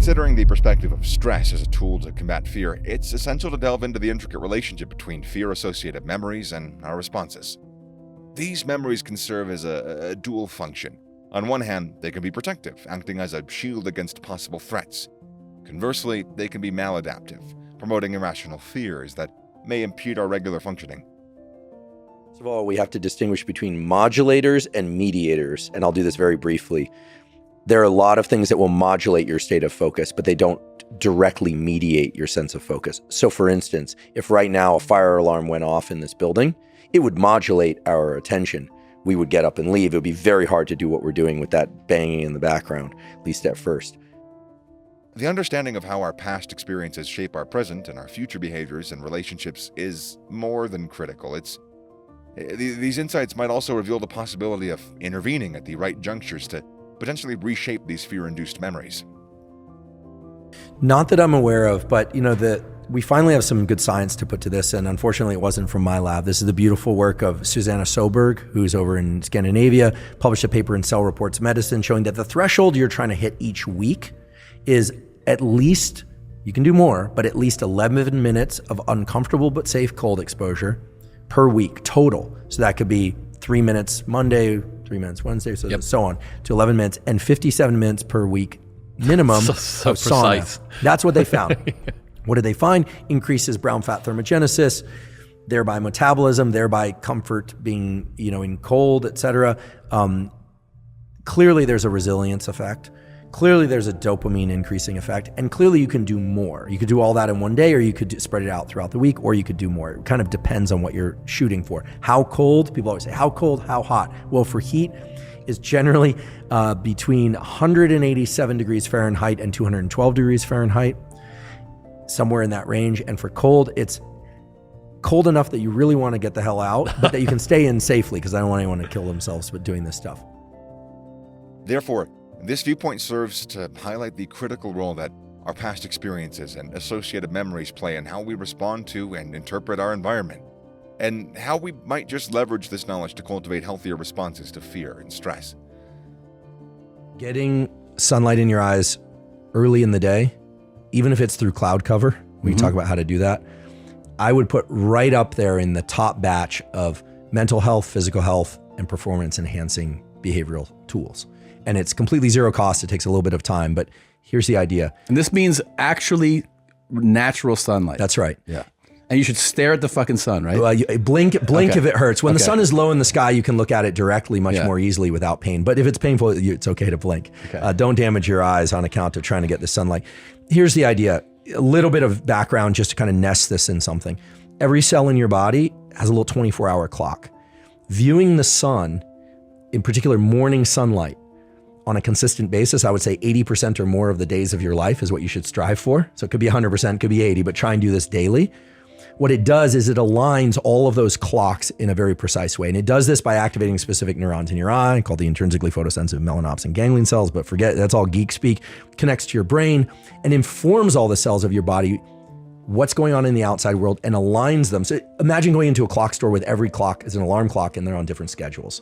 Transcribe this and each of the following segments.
considering the perspective of stress as a tool to combat fear, it's essential to delve into the intricate relationship between fear-associated memories and our responses. These memories can serve as a dual function. On one hand, they can be protective, acting as a shield against possible threats. Conversely, they can be maladaptive, promoting irrational fears that may impede our regular functioning. First of all, we have to distinguish between modulators and mediators, and I'll do this very briefly. There are a lot of things that will modulate your state of focus, but they don't directly mediate your sense of focus. So for instance, if right now a fire alarm went off in this building, it would modulate our attention. We would get up and leave. It would be very hard to do what we're doing with that banging in the background, at least at first. The understanding of how our past experiences shape our present and our future behaviors and relationships is more than critical. These insights might also reveal the possibility of intervening at the right junctures to potentially reshape these fear-induced memories. Not that I'm aware of, but we finally have some good science to put to this, and unfortunately it wasn't from my lab. This is the beautiful work of Susanna Soberg, who's over in Scandinavia, published a paper in Cell Reports Medicine showing that the threshold you're trying to hit each week is at least, you can do more, but at least 11 minutes of uncomfortable but safe cold exposure per week total. So that could be 3 minutes Monday, 3 minutes Wednesday, so on, to 11 minutes, and 57 minutes per week minimum so of precise. sauna. That's what they found. What did they find? Increases brown fat thermogenesis, thereby metabolism, thereby comfort being, in cold, etc. Clearly there's a resilience effect. Clearly there's a dopamine increasing effect, and clearly you can do more. You could do all that in one day, or you could spread it out throughout the week, or you could do more. It kind of depends on what you're shooting for. How cold? People always say, how cold, how hot? Well, for heat, is generally between 187 degrees Fahrenheit and 212 degrees Fahrenheit, somewhere in that range. And for cold, it's cold enough that you really want to get the hell out, but that you can stay in safely, because I don't want anyone to kill themselves with doing this stuff. Therefore, this viewpoint serves to highlight the critical role that our past experiences and associated memories play in how we respond to and interpret our environment, and how we might just leverage this knowledge to cultivate healthier responses to fear and stress. Getting sunlight in your eyes early in the day, even if it's through cloud cover, we can talk about how to do that, I would put right up there in the top batch of mental health, physical health, and performance enhancing behavioral tools. And it's completely zero cost. It takes a little bit of time, but here's the idea. And this means actually natural sunlight. That's right. Yeah. And you should stare at the fucking sun, right? Well, blink if it hurts. When the sun is low in the sky, you can look at it directly much more easily without pain. But if it's painful, it's okay to blink. Okay. Don't damage your eyes on account of trying to get the sunlight. Here's the idea. A little bit of background just to kind of nest this in something. Every cell in your body has a little 24-hour clock. Viewing the sun, in particular morning sunlight, on a consistent basis, I would say 80% or more of the days of your life is what you should strive for. So it could be 100%, could be 80, but try and do this daily. What it does is it aligns all of those clocks in a very precise way. And it does this by activating specific neurons in your eye called the intrinsically photosensitive melanopsin ganglion cells, but forget, that's all geek speak, connects to your brain and informs all the cells of your body what's going on in the outside world and aligns them. So imagine going into a clock store with every clock is an alarm clock and they're on different schedules.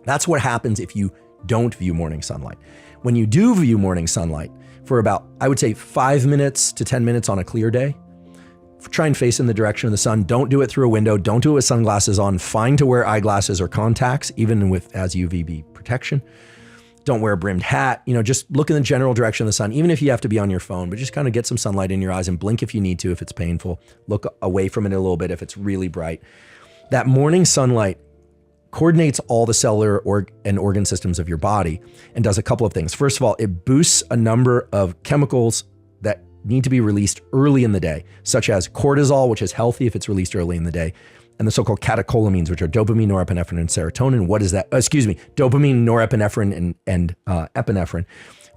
That's what happens if you don't view morning sunlight. When you do view morning sunlight for about, I would say 5 minutes to 10 minutes on a clear day, try and face in the direction of the sun. Don't do it through a window. Don't do it with sunglasses on. Fine to wear eyeglasses or contacts, even with as UVB protection. Don't wear a brimmed hat. Just look in the general direction of the sun, even if you have to be on your phone, but just kind of get some sunlight in your eyes and blink if you need to, if it's painful. Look away from it a little bit if it's really bright. That morning sunlight coordinates all the cellular and organ systems of your body and does a couple of things. First of all, it boosts a number of chemicals that need to be released early in the day, such as cortisol, which is healthy if it's released early in the day, and the so-called catecholamines, which are dopamine, norepinephrine, and serotonin. What is that? Dopamine, norepinephrine, and epinephrine.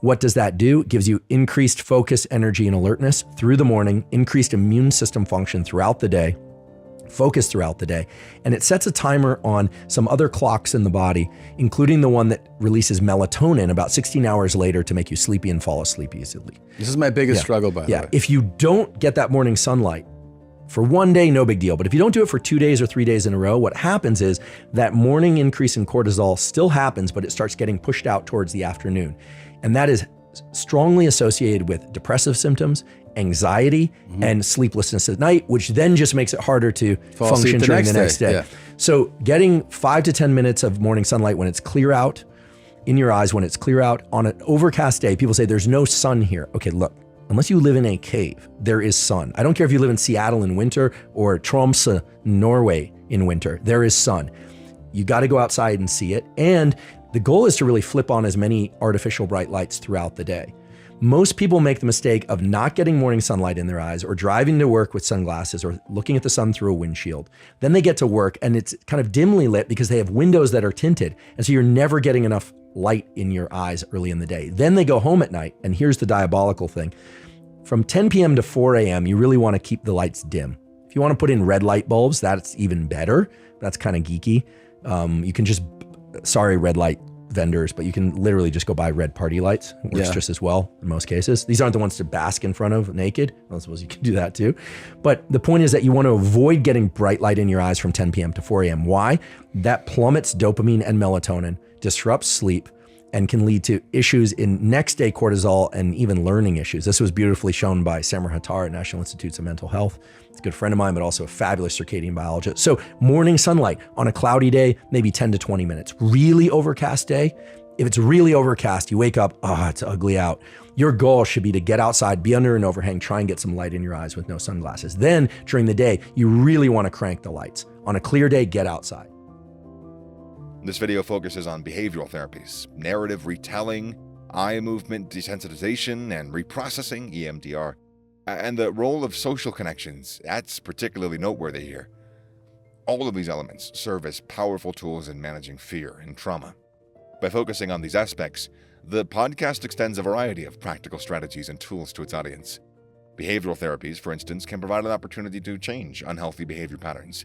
What does that do? It gives you increased focus, energy, and alertness through the morning, increased immune system function throughout the day, focus throughout the day. And it sets a timer on some other clocks in the body, including the one that releases melatonin about 16 hours later to make you sleepy and fall asleep easily. This is my biggest struggle, by the way. If you don't get that morning sunlight for one day, no big deal. But if you don't do it for 2 days or 3 days in a row, what happens is that morning increase in cortisol still happens, but it starts getting pushed out towards the afternoon. And that is strongly associated with depressive symptoms, anxiety, and sleeplessness at night, which then just makes it harder to function during the next day. Yeah. So getting 5 to 10 minutes of morning sunlight when it's clear out in your eyes, when it's clear out on an overcast day, people say there's no sun here. Okay, look, unless you live in a cave, there is sun. I don't care if you live in Seattle in winter or Tromsø, Norway in winter, there is sun. You got to go outside and see it. And the goal is to really flip on as many artificial bright lights throughout the day. Most people make the mistake of not getting morning sunlight in their eyes or driving to work with sunglasses or looking at the sun through a windshield. Then they get to work and it's kind of dimly lit because they have windows that are tinted. And so you're never getting enough light in your eyes early in the day. Then they go home at night, and here's the diabolical thing. From 10 p.m. to 4 a.m., you really want to keep the lights dim. If you want to put in red light bulbs, that's even better. That's kind of geeky. You can just, sorry, red light vendors, but you can literally just go buy red party lights. It works just as well in most cases. These aren't the ones to bask in front of naked. I suppose you can do that too. But the point is that you want to avoid getting bright light in your eyes from 10 p.m. to 4 a.m. Why? That plummets dopamine and melatonin, disrupts sleep, and can lead to issues in next day cortisol and even learning issues. This was beautifully shown by Samar Hattar at National Institutes of Mental Health. It's a good friend of mine, but also a fabulous circadian biologist. So morning sunlight on a cloudy day, maybe 10 to 20 minutes. Really overcast day, if it's really overcast, you wake up, it's ugly out. Your goal should be to get outside, be under an overhang, try and get some light in your eyes with no sunglasses. Then during the day, you really want to crank the lights. On a clear day, get outside. This video focuses on behavioral therapies, narrative retelling, eye movement desensitization, and reprocessing, EMDR, and the role of social connections. That's particularly noteworthy here. All of these elements serve as powerful tools in managing fear and trauma. By focusing on these aspects, the podcast extends a variety of practical strategies and tools to its audience. Behavioral therapies, for instance, can provide an opportunity to change unhealthy behavior patterns.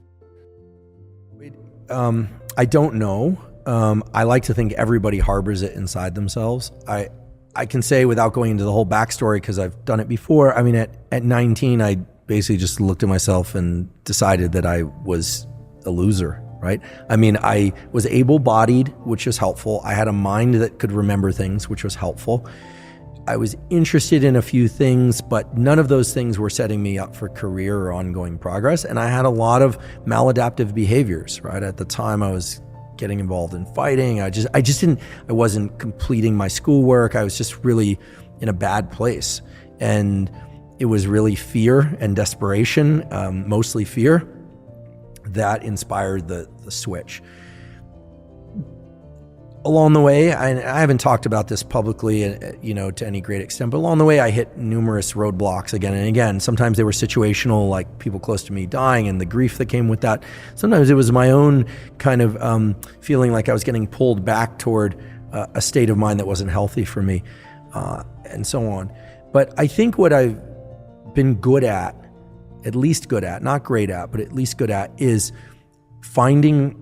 I don't know. I like to think everybody harbors it inside themselves. I can say without going into the whole backstory, because I've done it before. I mean, at 19, I basically just looked at myself and decided that I was a loser, right? I mean, I was able-bodied, which was helpful. I had a mind that could remember things, which was helpful. I was interested in a few things, but none of those things were setting me up for career or ongoing progress. And I had a lot of maladaptive behaviors, right? At the time, I was getting involved in fighting. I wasn't completing my schoolwork. I was just really in a bad place. And it was really fear and desperation, mostly fear, that inspired the switch. Along the way, I haven't talked about this publicly, to any great extent, but along the way, I hit numerous roadblocks again and again. Sometimes they were situational, like people close to me dying and the grief that came with that. Sometimes it was my own kind of feeling like I was getting pulled back toward a state of mind that wasn't healthy for me, and so on. But I think what I've been good at least good at, not great at, but at least good at, is finding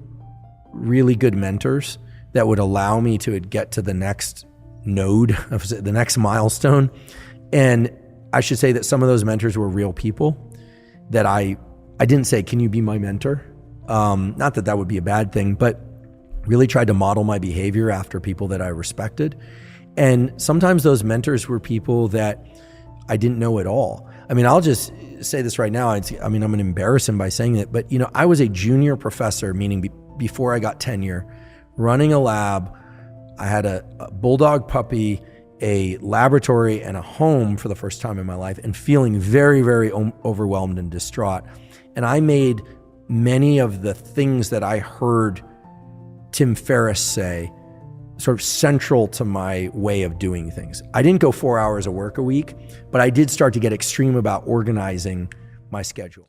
really good mentors that would allow me to get to the next node, the next milestone. And I should say that some of those mentors were real people that I didn't say, can you be my mentor? Not that that would be a bad thing, but really tried to model my behavior after people that I respected. And sometimes those mentors were people that I didn't know at all. I mean, I'll just say this right now. I'm going to embarrass him by saying it, but I was a junior professor, meaning before I got tenure, running a lab. I had a bulldog puppy, a laboratory, and a home for the first time in my life, and feeling very, very overwhelmed and distraught. And I made many of the things that I heard Tim Ferriss say sort of central to my way of doing things. I didn't go 4 hours of work a week, but I did start to get extreme about organizing my schedule.